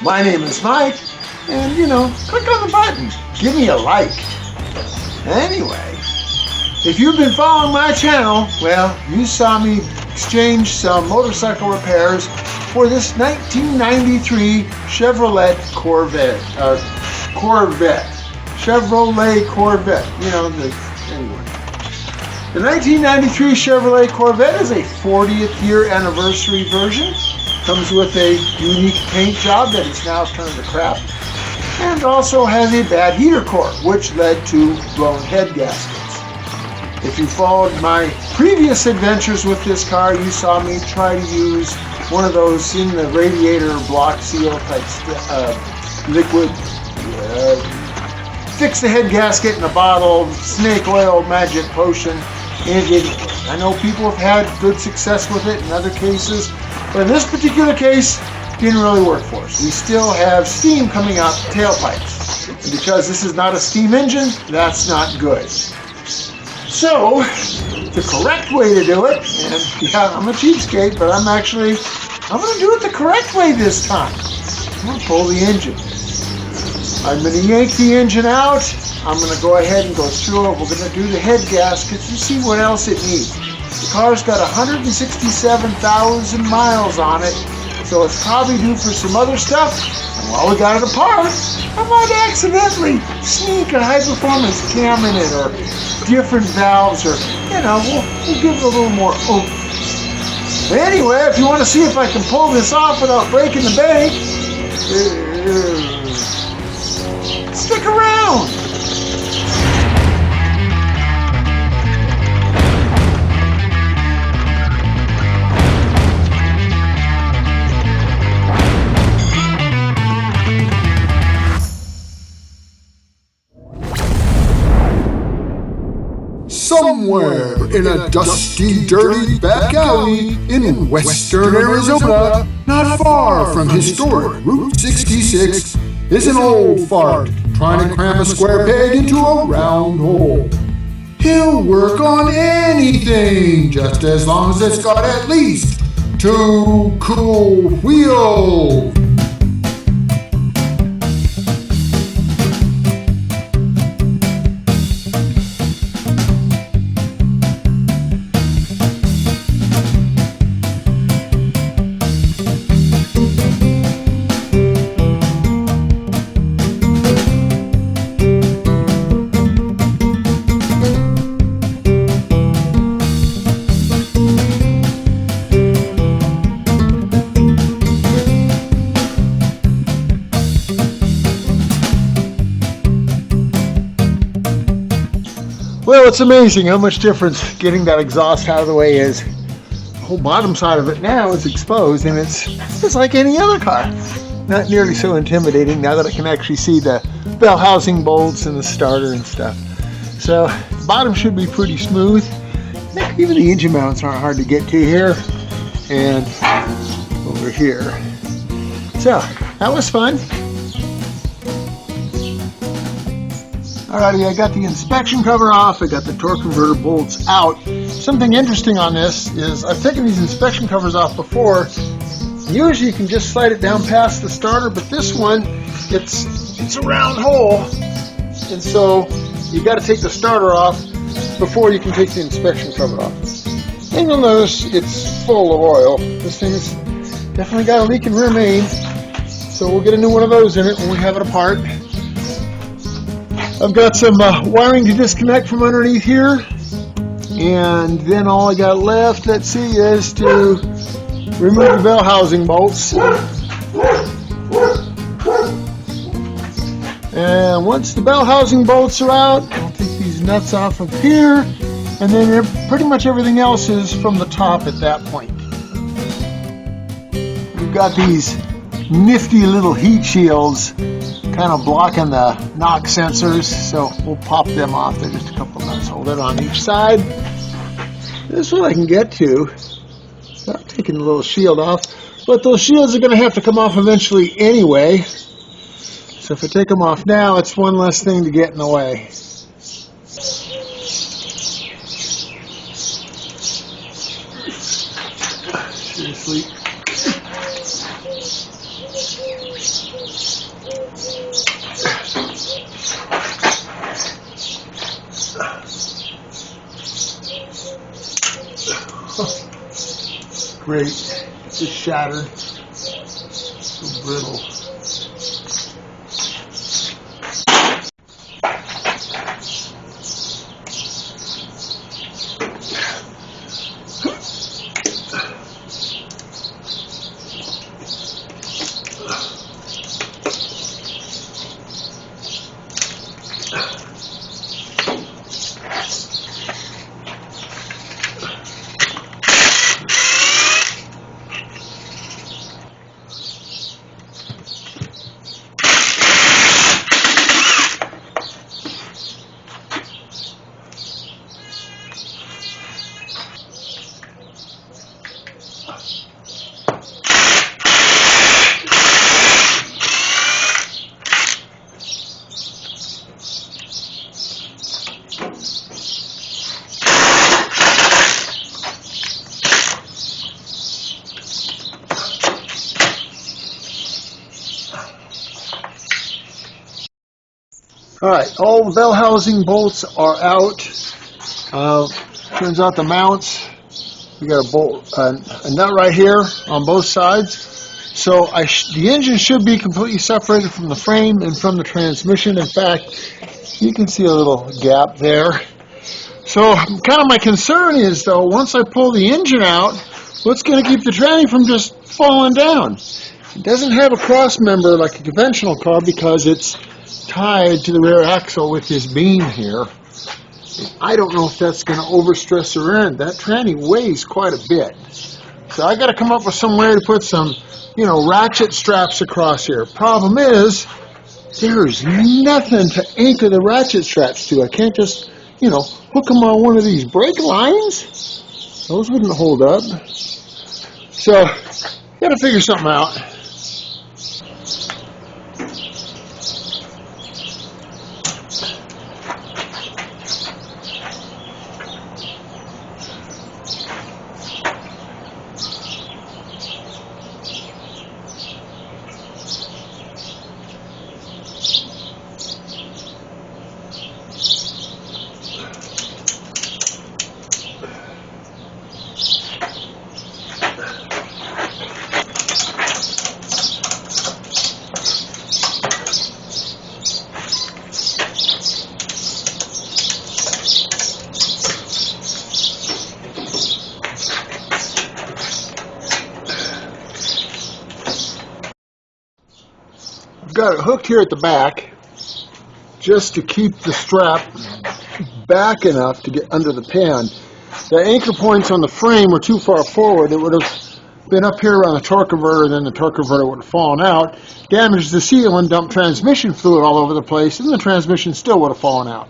My name is Mike, and click on the button. Give me a like. Anyway, if you've been following my channel, well, you saw me exchange some motorcycle repairs for this 1993 Chevrolet Corvette. Chevrolet Corvette. Anyway. The 1993 Chevrolet Corvette is a 40th year anniversary version. Comes with a unique paint job that is now turned to crap. And also has a bad heater core, which led to blown head gaskets. If you followed my previous adventures with this car, you saw me try to use one of those in the radiator block seal type liquid. Fix the head gasket in a bottle, snake oil magic potion, and it didn't work. I know people have had good success with it in other cases, but in this particular case, it didn't really work for us. We still have steam coming out the tailpipes. And because this is not a steam engine, that's not good. So, the correct way to do it, and yeah, I'm a cheapskate, but I'm going to do it the correct way this time. I'm going to pull the engine. I'm going to yank the engine out. I'm going to go ahead and go through it. We're going to do the head gaskets and see what else it needs. The car's got 167,000 miles on it, so it's probably due for some other stuff. And while we got it apart, I might accidentally sneak a high-performance cam in it, or different valves, or, we'll give it a little more oomph. Anyway, if you want to see if I can pull this off without breaking the bank, stick around. Somewhere in a dusty, dirty back alley in western Arizona, not far from historic Route 66, is an old fart trying to cram a square peg into a round hole. He'll work on anything, just as long as it's got at least 2 cool wheels. Well, it's amazing how much difference getting that exhaust out of the way is. The whole bottom side of it now is exposed, and it's like any other car. Not nearly so intimidating now that I can actually see the bell housing bolts and the starter and stuff. So the bottom should be pretty smooth. Even the engine mounts aren't hard to get to here and over here. So that was fun. Alrighty, I got the inspection cover off, I got the torque converter bolts out. Something interesting on this is I've taken these inspection covers off before. Usually you can just slide it down past the starter, but this one, it's a round hole. And so you got to take the starter off before you can take the inspection cover off. And you'll notice it's full of oil. This thing's definitely got a leaking rear main. So we'll get a new one of those in it when we have it apart. I've got some wiring to disconnect from underneath here, and then all I got left, let's see, is to remove the bell housing bolts. And once the bell housing bolts are out, I'll take these nuts off of here, and then pretty much everything else is from the top at that point. We've got these nifty little heat shields kind of blocking the knock sensors, so we'll pop them off. They're just a couple nuts, hold it on each side. This is what I can get to without taking the little shield off, but those shields are going to have to come off eventually anyway, so if I take them off now, it's one less thing to get in the way. Seriously. great. It's just shattered. So brittle. Alright, all the bell housing bolts are out. Turns out the mounts, we got a bolt, a nut right here on both sides. So the engine should be completely separated from the frame and from the transmission. In fact, you can see a little gap there. So kind of my concern is, though, once I pull the engine out, what's going to keep the tranny from just falling down? It doesn't have a cross member like a conventional car because it's tied to the rear axle with this beam here. And I don't know if that's going to overstress the rear end. That tranny weighs quite a bit. So I got to come up with some way to put some, ratchet straps across here. Problem is, there's nothing to anchor the ratchet straps to. I can't just, hook them on one of these brake lines. Those wouldn't hold up. So, got to figure something out. Got it hooked here at the back just to keep the strap back enough to get under the pan. The anchor points on the frame were too far forward. It would have been up here around the torque converter, and then the torque converter would have fallen out, damaged the seal, and dumped transmission fluid all over the place, and the transmission still would have fallen out.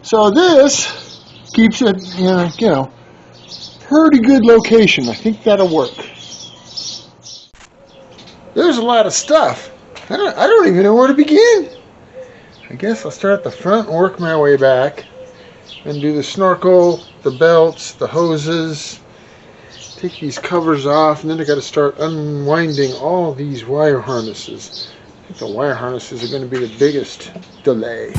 So this keeps it in pretty good location. I think that'll work. There's a lot of stuff. I don't even know where to begin. I guess I'll start at the front and work my way back and do the snorkel, the belts, the hoses, take these covers off, and then I got to start unwinding all these wire harnesses. I think the wire harnesses are going to be the biggest delay.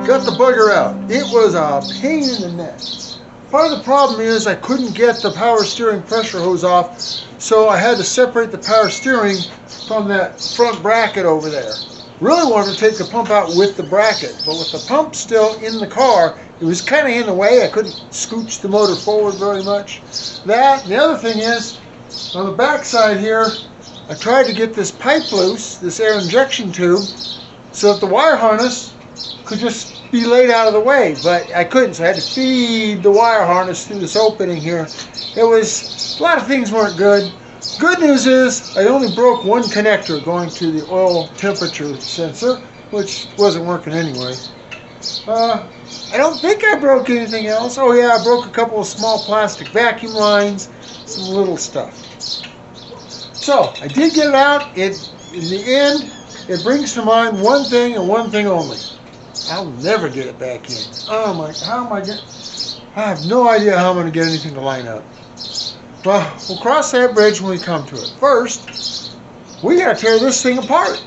got the bugger out. It was a pain in the neck. Part of the problem is I couldn't get the power steering pressure hose off, so I had to separate the power steering from that front bracket over there. Really wanted to take the pump out with the bracket, but with the pump still in the car, it was kind of in the way. I couldn't scooch the motor forward very much. That, and the other thing is, on the back side here, I tried to get this pipe loose, this air injection tube, so that the wire harness could just be laid out of the way, but I couldn't, so I had to feed the wire harness through this opening here. It was, a lot of things weren't good. Good news is I only broke one connector going to the oil temperature sensor, which wasn't working anyway. I don't think I broke anything else. Oh yeah, I broke a couple of small plastic vacuum lines, some little stuff. So I did get it out. In the end, it brings to mind one thing and one thing only. I'll never get it back in. Oh my, how am I getting? I have no idea how I'm going to get anything to line up. Well, we'll cross that bridge when we come to it. First, we got to tear this thing apart.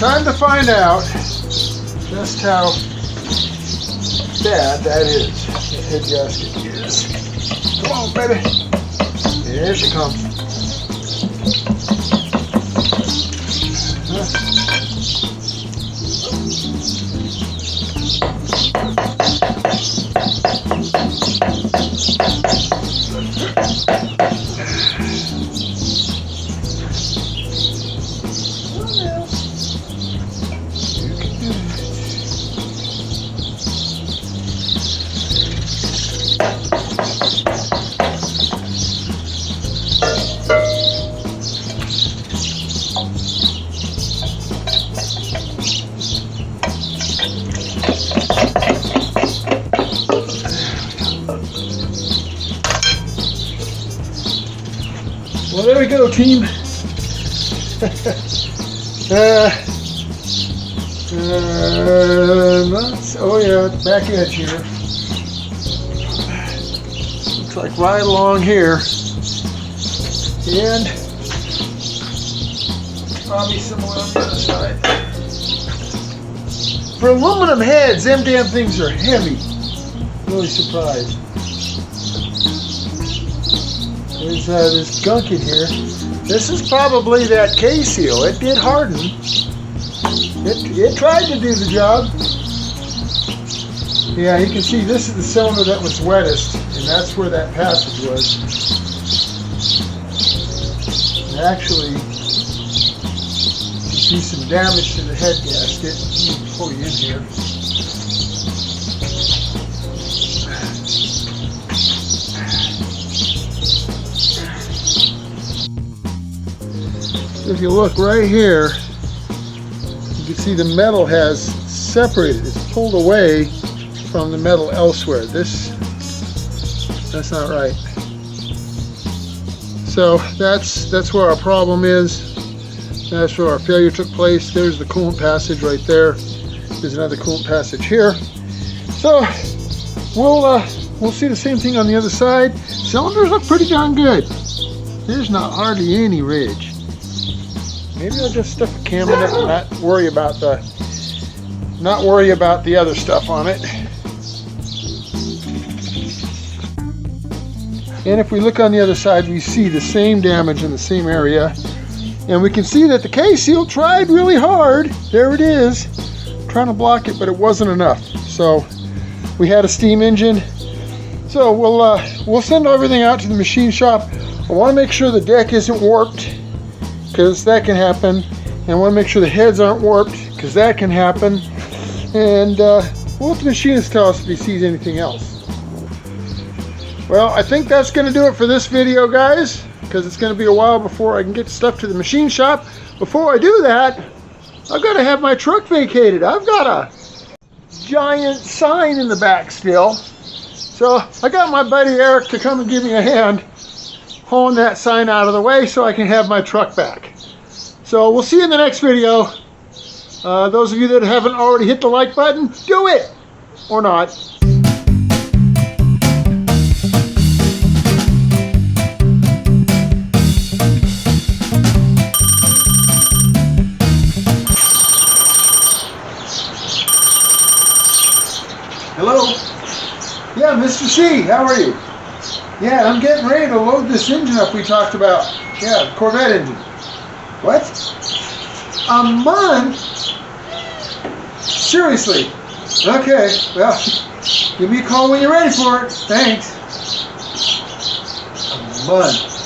time to find out just how bad that is. The head gasket is. Come on, baby. There she comes. Well, there we go, team. Oh yeah, back edge here. Looks like right along here. And probably somewhere on the other side. For aluminum heads, them damn things are heavy. Really surprised. There's gunk in here. This is probably that K-seal. It did harden. It tried to do the job. Yeah, you can see this is the cylinder that was wettest, and that's where that passage was. And actually, you can see some damage to the head gasket. Let me pull you in here. If you look right here, you can see the metal has separated. It's pulled away from the metal elsewhere. That's not right. So that's where our problem is. That's where our failure took place. There's the coolant passage right there. There's another coolant passage here. So we'll see the same thing on the other side. Cylinders look pretty darn good. There's not hardly any ridge. Maybe I'll just stuff a cam in it and not worry about the other stuff on it. And if we look on the other side, we see the same damage in the same area. And we can see that the K-seal tried really hard. There it is, trying to block it, but it wasn't enough. So we had a steam engine. So we'll send everything out to the machine shop. I want to make sure the deck isn't warped, because that can happen. And I want to make sure the heads aren't warped, because that can happen. And we'll let the machinist tell us if he sees anything else. Well, I think that's going to do it for this video, guys, because it's going to be a while before I can get stuff to the machine shop. Before I do that, I've got to have my truck vacated. I've got a giant sign in the back still. So I got my buddy Eric to come and give me a hand hauling that sign out of the way so I can have my truck back. So we'll see you in the next video. Those of you that haven't already hit the like button, do it! Or not. Hello? Yeah, Mr. C, how are you? Yeah, I'm getting ready to load this engine up we talked about. Yeah, the Corvette engine. What? A month? Seriously? Okay, well, give me a call when you're ready for it. Thanks. A month.